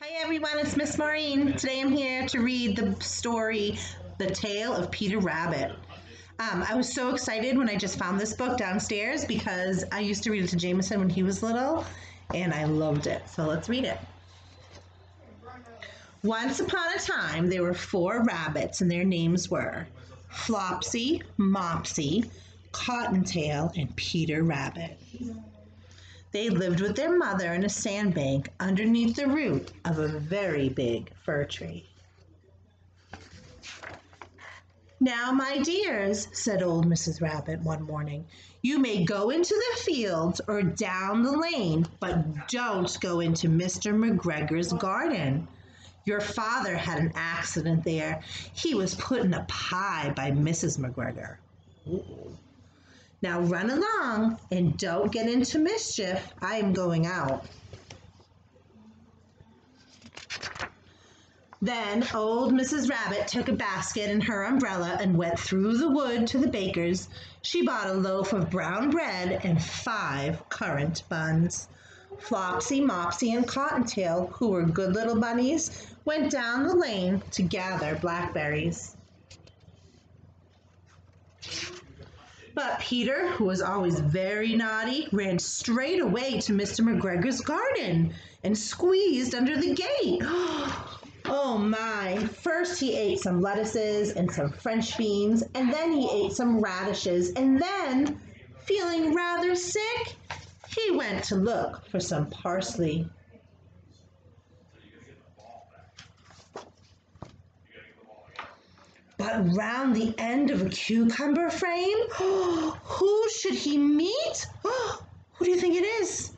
Hi everyone, it's Miss Maureen. Today I'm here to read the story, The Tale of Peter Rabbit. I was so excited when I just found this book downstairs because I used to read it to Jameson when he was little and I loved it. So let's read it. Once upon a time, there were 4 rabbits and their names were Flopsy, Mopsy, Cottontail, and Peter Rabbit. They lived with their mother in a sandbank underneath the root of a very big fir tree. "Now, my dears," said old Mrs. Rabbit one morning, "you may go into the fields or down the lane, but don't go into Mr. McGregor's garden. Your father had an accident there. He was put in a pie by Mrs. McGregor. Ooh. Now run along and don't get into mischief. I am going out." Then old Mrs. Rabbit took a basket and her umbrella and went through the wood to the baker's. She bought a loaf of brown bread and 5 currant buns. Flopsy, Mopsy, and Cottontail, who were good little bunnies, went down the lane to gather blackberries. But Peter, who was always very naughty, ran straight away to Mr. McGregor's garden and squeezed under the gate. Oh my! First he ate some lettuces and some French beans, and then he ate some radishes, and then, feeling rather sick, he went to look for some parsley. But round the end of a cucumber frame, who should he meet? Who do you think it is?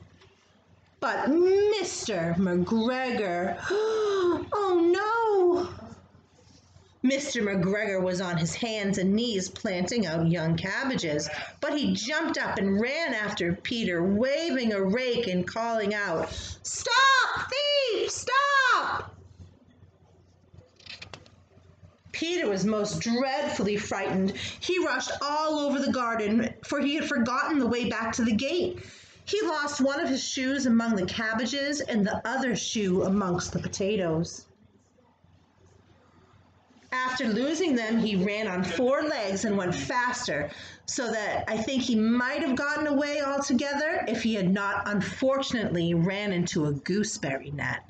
But Mr. McGregor. Oh no! Mr. McGregor was on his hands and knees planting out young cabbages, but he jumped up and ran after Peter, waving a rake and calling out, "Stop, thief, stop!" Peter was most dreadfully frightened. He rushed all over the garden, for he had forgotten the way back to the gate. He lost one of his shoes among the cabbages and the other shoe amongst the potatoes. After losing them, he ran on 4 legs and went faster, so that I think he might have gotten away altogether if he had not unfortunately ran into a gooseberry net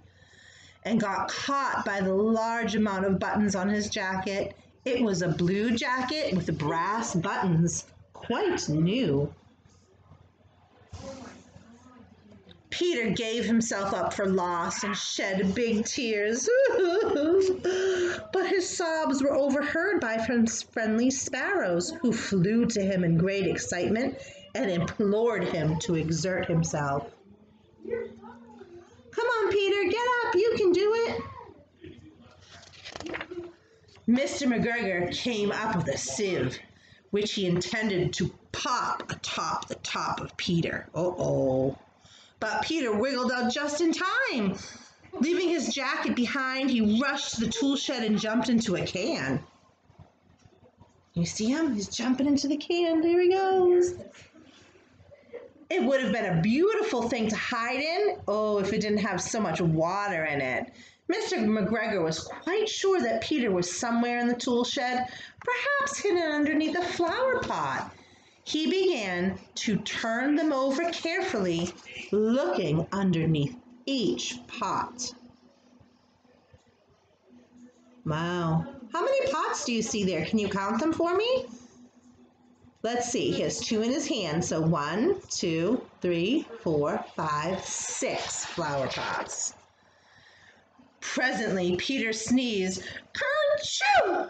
and got caught by the large amount of buttons on his jacket. It was a blue jacket with brass buttons, quite new. Peter gave himself up for lost and shed big tears. But his sobs were overheard by friendly sparrows, who flew to him in great excitement and implored him to exert himself. "Come on, Peter, get up, you can do it." Mr. McGregor came up with a sieve, which he intended to pop atop the top of Peter. Uh-oh. But Peter wiggled out just in time. Leaving his jacket behind, he rushed to the tool shed and jumped into a can. You see him? He's jumping into the can. There he goes. It would have been a beautiful thing to hide in, if it didn't have so much water in it. Mr. McGregor was quite sure that Peter was somewhere in the tool shed, perhaps hidden underneath a flower pot. He began to turn them over carefully, looking underneath each pot. Wow. How many pots do you see there? Can you count them for me? Let's see. He has 2 in his hand. So 1, 2, 3, 4, 5, 6 flower pots. Presently, Peter sneezed. "Kerchoo!"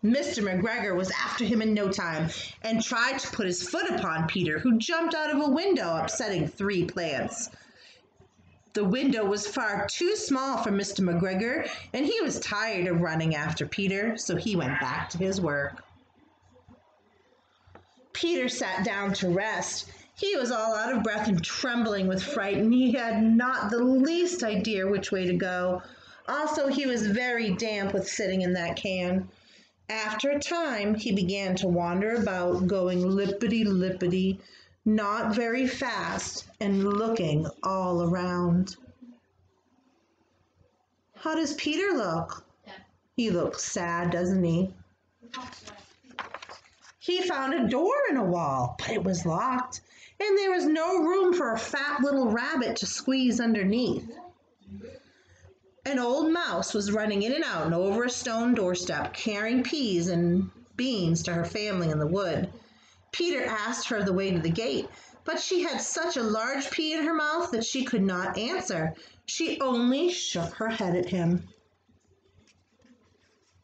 Mr. McGregor was after him in no time and tried to put his foot upon Peter, who jumped out of a window, upsetting 3 plants. The window was far too small for Mr. McGregor, and he was tired of running after Peter, so he went back to his work. Peter sat down to rest. He was all out of breath and trembling with fright, and he had not the least idea which way to go. Also, he was very damp with sitting in that can. After a time, he began to wander about, going lippity-lippity, not very fast, and looking all around. How does Peter look? He looks sad, doesn't he? He found a door in a wall, but it was locked, and there was no room for a fat little rabbit to squeeze underneath. An old mouse was running in and out and over a stone doorstep, carrying peas and beans to her family in the wood. Peter asked her the way to the gate, but she had such a large pea in her mouth that she could not answer. She only shook her head at him.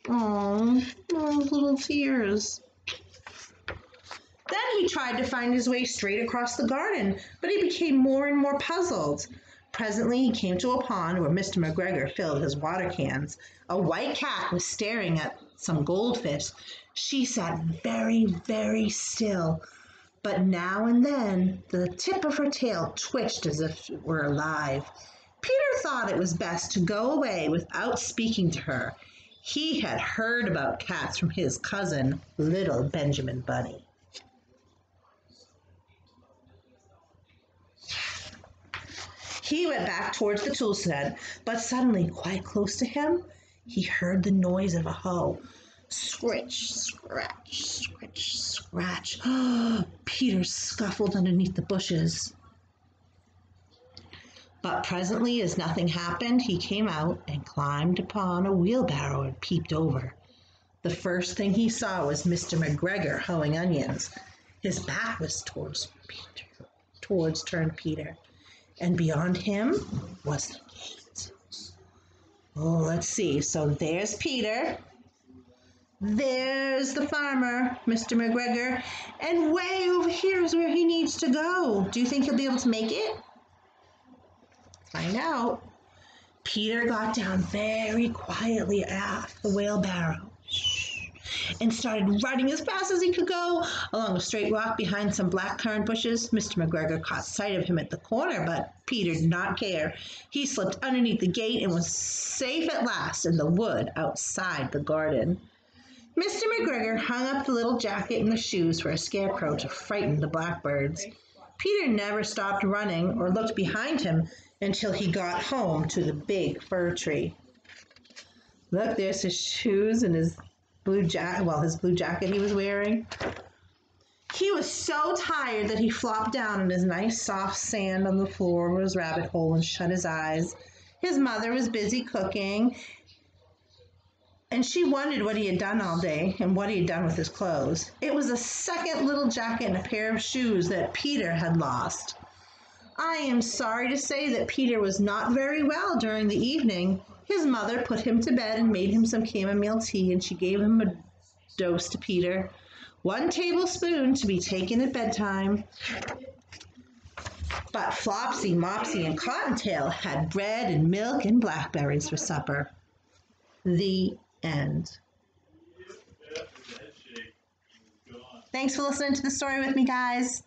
Oh, those little tears. Then he tried to find his way straight across the garden, but he became more and more puzzled. Presently he came to a pond where Mr. McGregor filled his water cans. A white cat was staring at some goldfish. She sat very, very still, but now and then the tip of her tail twitched as if it were alive. Peter thought it was best to go away without speaking to her. He had heard about cats from his cousin, little Benjamin Bunny. He went back towards the tool shed, but suddenly, quite close to him, he heard the noise of a hoe. Scritch, scratch, scritch, scratch. Peter scuffled underneath the bushes. But presently, as nothing happened, he came out and climbed upon a wheelbarrow and peeped over. The first thing he saw was Mr. McGregor hoeing onions. His back was towards Peter. And beyond him was the gate. Oh, let's see. So there's Peter. There's the farmer, Mr. McGregor. And way over here is where he needs to go. Do you think he'll be able to make it? Find out. Peter got down very quietly off the wheelbarrow and started running as fast as he could go along a straight walk behind some blackcurrant bushes. Mr. McGregor caught sight of him at the corner, but Peter did not care. He slipped underneath the gate and was safe at last in the wood outside the garden. Mr. McGregor hung up the little jacket and the shoes for a scarecrow to frighten the blackbirds. Peter never stopped running or looked behind him until he got home to the big fir tree. Look, there's his shoes and his blue jacket he was wearing. He was so tired that he flopped down in his nice soft sand on the floor of his rabbit hole and shut his eyes. His mother was busy cooking, and she wondered what he had done all day and what he had done with his clothes. It was a second little jacket and a pair of shoes that Peter had lost. I am sorry to say that Peter was not very well during the evening. His mother put him to bed and made him some chamomile tea, and she gave him a dose to Peter. 1 tablespoon to be taken at bedtime. But Flopsy, Mopsy, and Cottontail had bread and milk and blackberries for supper. The end. Thanks for listening to the story with me, guys.